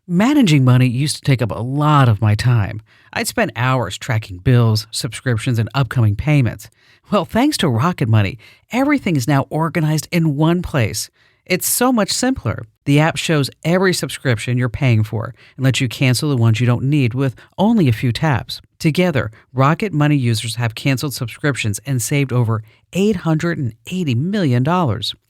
Managing money used to take up a lot of my time. I'd spend hours tracking bills, subscriptions, and upcoming payments. Well, thanks to Rocket Money, everything is now organized in one place. It's so much simpler. The app shows every subscription you're paying for and lets you cancel the ones you don't need with only a few taps. Together, Rocket Money users have canceled subscriptions and saved over $880 million.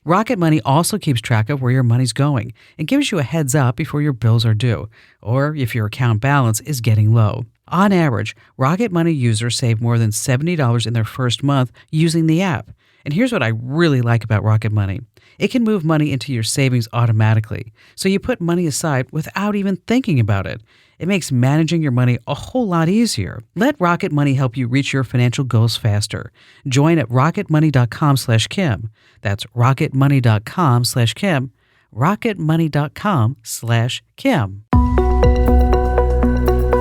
Rocket Money also keeps track of where your money's going and gives you a heads up before your bills are due or if your account balance is getting low. On average, Rocket Money users save more than $70 in their first month using the app. And here's what I really like about Rocket Money. It can move money into your savings automatically, so you put money aside without even thinking about it. It makes managing your money a whole lot easier. Let Rocket Money help you reach your financial goals faster. Join at rocketmoney.com/Kim. That's rocketmoney.com/Kim. rocketmoney.com/Kim.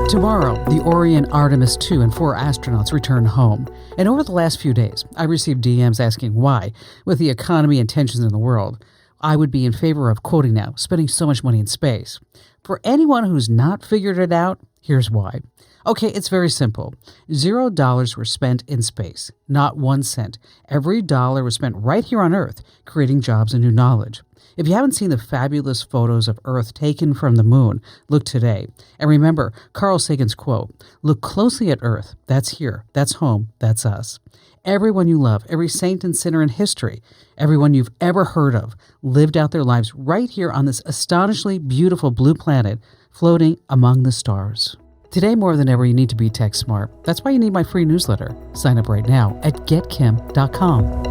Tomorrow, the Orion Artemis 2 and 4 astronauts return home. And over the last few days, I received DMs asking why, with the economy and tensions in the world, I would be in favor of, quoting now, spending so much money in space. For anyone who's not figured it out, here's why. Okay, it's very simple. $0 were spent in space, not 1 cent. Every dollar was spent right here on Earth, creating jobs and new knowledge. If you haven't seen the fabulous photos of Earth taken from the moon, look today. And remember Carl Sagan's quote, "Look closely at Earth. That's here. That's home. That's us." Everyone you love, every saint and sinner in history, everyone you've ever heard of, lived out their lives right here on this astonishingly beautiful blue planet, floating among the stars. Today, more than ever, you need to be tech smart. That's why you need my free newsletter. Sign up right now at getkim.com.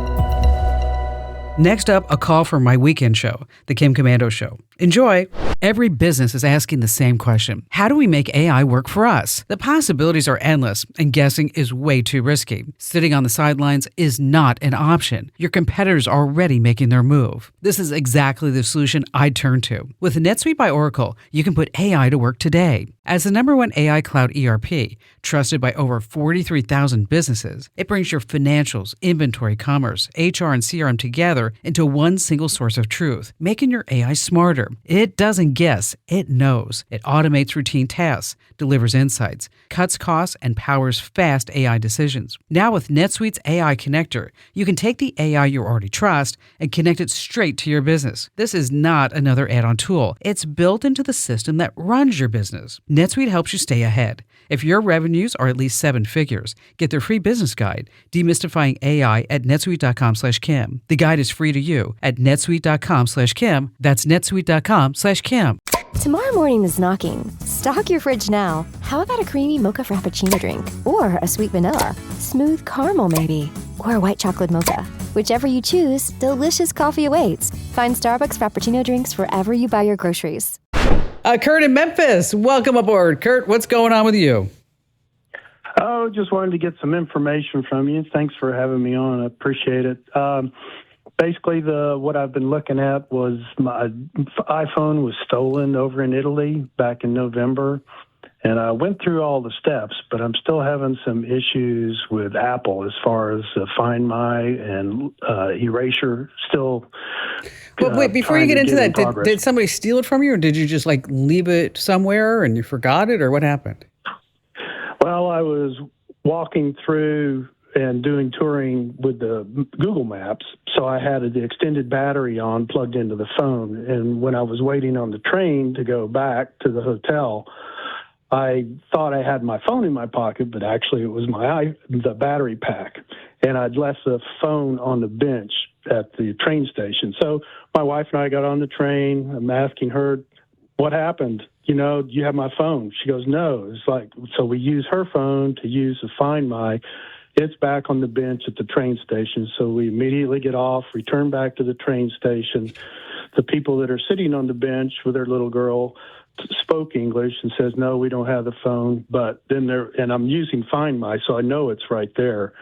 Next up, a call from my weekend show, The Kim Komando Show. Enjoy! Every business is asking the same question. How do we make AI work for us? The possibilities are endless, and guessing is way too risky. Sitting on the sidelines is not an option. Your competitors are already making their move. This is exactly the solution I'd turn to. With NetSuite by Oracle, you can put AI to work today. As the #1 AI cloud ERP, trusted by over 43,000 businesses, it brings your financials, inventory, commerce, HR, and CRM together into one single source of truth, making your AI smarter. It doesn't guess, it knows. It automates routine tasks, delivers insights, cuts costs, and powers fast AI decisions. Now with NetSuite's AI connector, you can take the AI you already trust and connect it straight to your business. This is not another add-on tool. It's built into the system that runs your business. NetSuite helps you stay ahead. If your revenues are at least 7 figures, get their free business guide, Demystifying AI, at netsuite.com/Kim. The guide is free to you at netsuite.com/Kim. That's netsuite.com/Kim. Tomorrow morning is knocking. Stock your fridge now. How about a creamy mocha frappuccino drink? Or a sweet vanilla? Smooth caramel maybe? Or a white chocolate mocha? Whichever you choose, delicious coffee awaits. Find Starbucks Frappuccino drinks wherever you buy your groceries. Kurt in Memphis, welcome aboard. Kurt, what's going on with you? Oh, just wanted to get some information from you. Thanks for having me on. I appreciate it. Basically, what I've been looking at was my iPhone was stolen over in Italy back in November, and I went through all the steps, but I'm still having some issues with Apple as far as Find My and Erasure still. But wait, before you get into that, did somebody steal it from you, or did you just leave it somewhere and you forgot it, or what happened? Well, I was walking through and doing touring with the Google Maps, so I had the extended battery on plugged into the phone. And when I was waiting on the train to go back to the hotel, I thought I had my phone in my pocket, but actually it was the battery pack. And I'd left the phone on the bench at the train station. So my wife and I got on the train. I'm asking her, what happened? Do you have my phone? She goes, no. So we use her phone to use the Find My. It's back on the bench at the train station. So we immediately get off, return back to the train station. The people that are sitting on the bench with their little girl spoke English and says, no, we don't have the phone. But then and I'm using Find My, so I know it's right there.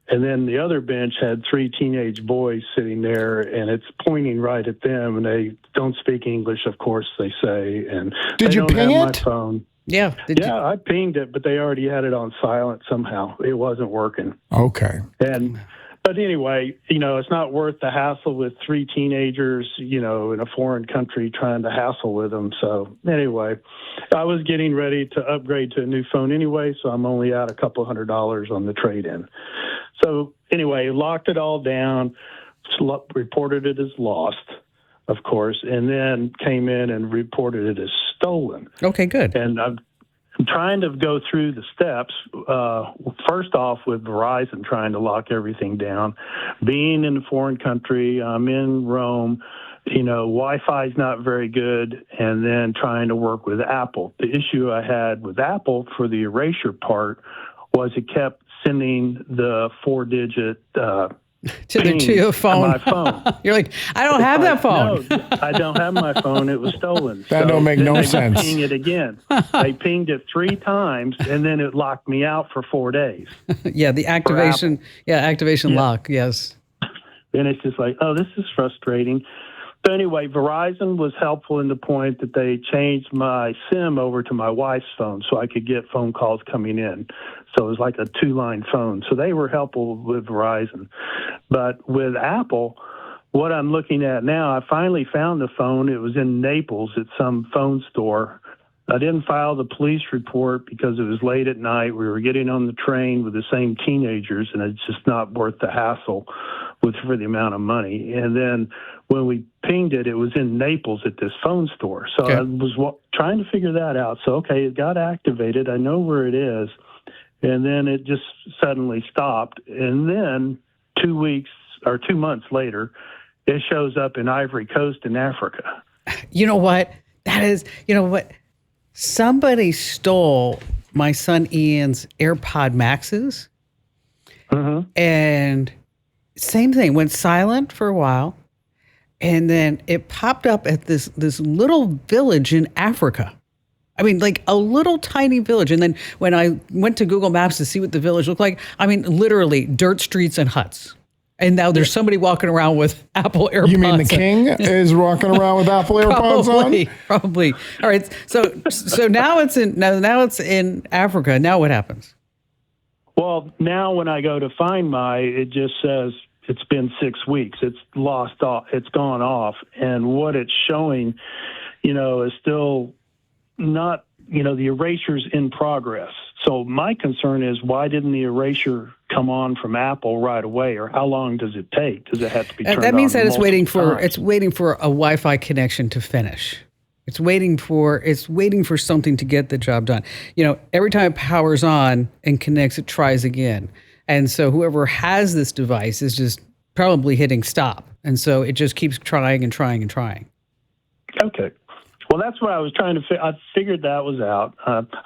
And then the other bench had 3 teenage boys sitting there, and it's pointing right at them, and they don't speak English, of course, they say. And did you ping it? My phone. Yeah. I pinged it, but they already had it on silent somehow. It wasn't working. Okay. And But anyway, it's not worth the hassle with 3 teenagers, in a foreign country trying to hassle with them. So anyway, I was getting ready to upgrade to a new phone anyway, so I'm only out a couple $100 on the trade-in. So anyway, locked it all down, reported it as lost, of course, and then came in and reported it as stolen. Okay, good. And I'm trying to go through the steps, first off with Verizon, trying to lock everything down. Being in a foreign country, I'm in Rome, Wi-Fi is not very good, and then trying to work with Apple. The issue I had with Apple for the erasure part was it kept sending the 4-digit to your phone. My phone. You're like, I don't have that phone. No, I don't have my phone. It was stolen. That don't make no sense. They ping it again. They pinged it 3 times, and then it locked me out for 4 days. Yeah, the activation. Yeah, activation lock. Yes. And it's just like, oh, this is frustrating. So anyway, Verizon was helpful in the point that they changed my SIM over to my wife's phone so I could get phone calls coming in. So it was like a 2-line phone. So they were helpful with Verizon. But with Apple, what I'm looking at now, I finally found the phone. It was in Naples at some phone store. I didn't file the police report because it was late at night. We were getting on the train with the same teenagers, and it's just not worth the hassle for the amount of money. And then when we pinged it, it was in Naples at this phone store. So I was trying to figure that out. So, okay, it got activated. I know where it is. And then it just suddenly stopped. And then 2 months later, it shows up in Ivory Coast in Africa. You know what? Somebody stole my son Ian's AirPod Maxes. Mm-hmm. And same thing, went silent for a while. And then it popped up at this little village in Africa. I mean, like a little tiny village. And then when I went to Google Maps to see what the village looked like, I mean, literally dirt streets and huts. And now there's somebody walking around with Apple AirPods. You mean the king is walking around with Apple AirPods on? Probably. All right. So now it's in Africa. Now what happens? Well, now when I go to Find My, it just says it's been 6 weeks. It's lost off. It's gone off. And what it's showing, is still not, the eraser's in progress. So my concern is, why didn't the erasure come on from Apple right away, or how long does it take? Does it have to be turned on? That means that it's waiting for a Wi-Fi connection to finish. It's waiting for something to get the job done. Every time it powers on and connects, it tries again. And so whoever has this device is just probably hitting stop. And so it just keeps trying and trying and trying. Okay. Well, that's what I was trying to I figured that was out.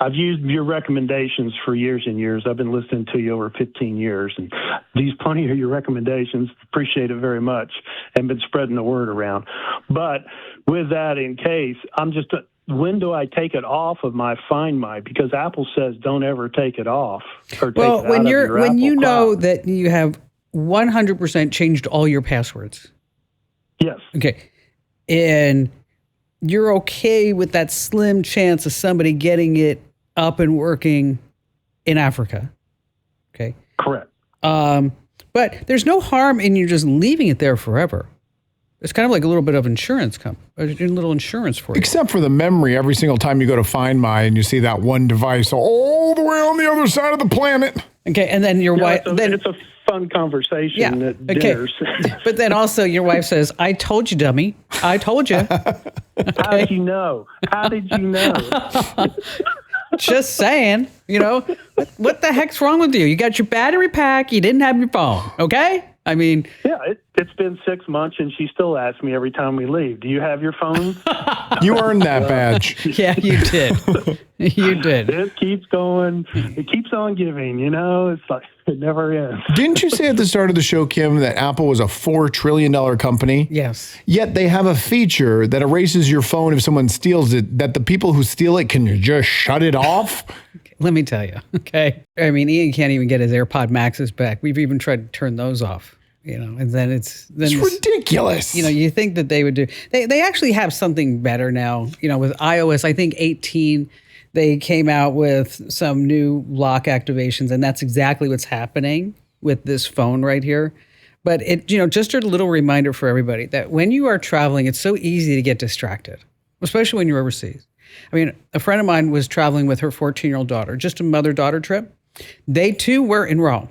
I've used your recommendations for years and years. I've been listening to you over 15 years, and used plenty of your recommendations. Appreciate it very much, and been spreading the word around. But with that in case, when do I take it off of my Find My? Because Apple says don't ever take it off. Or take it out when of your Apple know Cloud. that you have 100% changed all your passwords. Yes. Okay. And you're okay with that slim chance of somebody getting it up and working in Africa. Okay. Correct. But there's no harm in you just leaving it there forever. It's kind of like a little bit of insurance a little insurance for you. Except for the memory, every single time you go to Find My and you see that one device all the way on the other side of the planet. Okay, and then your wife... It's a fun conversation at dinners. But then also your wife says, I told you, dummy. I told you. Okay. How did you know? How did you know? Just saying, what the heck's wrong with you? You got your battery pack. You didn't have your phone. Okay. I mean, yeah, it's been 6 months, and she still asks me every time we leave, do you have your phone? You earned that badge. Yeah, you did. You did. It keeps going. It keeps on giving, It's like it never ends. Didn't you say at the start of the show, Kim, that Apple was a $4 trillion company? Yes. Yet they have a feature that erases your phone if someone steals it, that the people who steal it can just shut it off? Let me tell you, okay? I mean, Ian can't even get his AirPod Maxes back. We've even tried to turn those off. And then it's ridiculous. You think that they would do. They actually have something better now. With iOS, I think 18, they came out with some new lock activations, and that's exactly what's happening with this phone right here. But just a little reminder for everybody that when you are traveling, it's so easy to get distracted, especially when you're overseas. I mean, a friend of mine was traveling with her 14-year-old daughter, just a mother-daughter trip. They too were in Rome.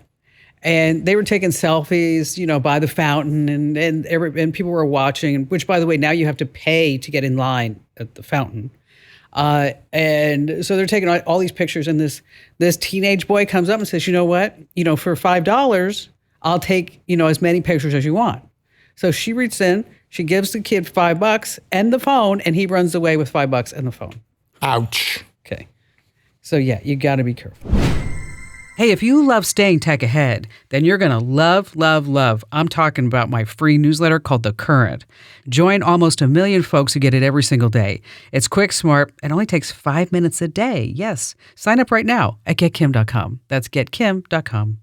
And they were taking selfies, by the fountain, and people were watching. Which, by the way, now you have to pay to get in line at the fountain. And so they're taking all these pictures, and this teenage boy comes up and says, "You know what? For $5, I'll take as many pictures as you want." So she reaches in, she gives the kid $5 and the phone, and he runs away with $5 and the phone. Ouch. Okay, so yeah, you got to be careful. Hey, if you love staying tech ahead, then you're going to love. I'm talking about my free newsletter called The Current. Join almost 1 million folks who get it every single day. It's quick, smart, and only takes 5 minutes a day. Yes. Sign up right now at getkim.com. That's getkim.com.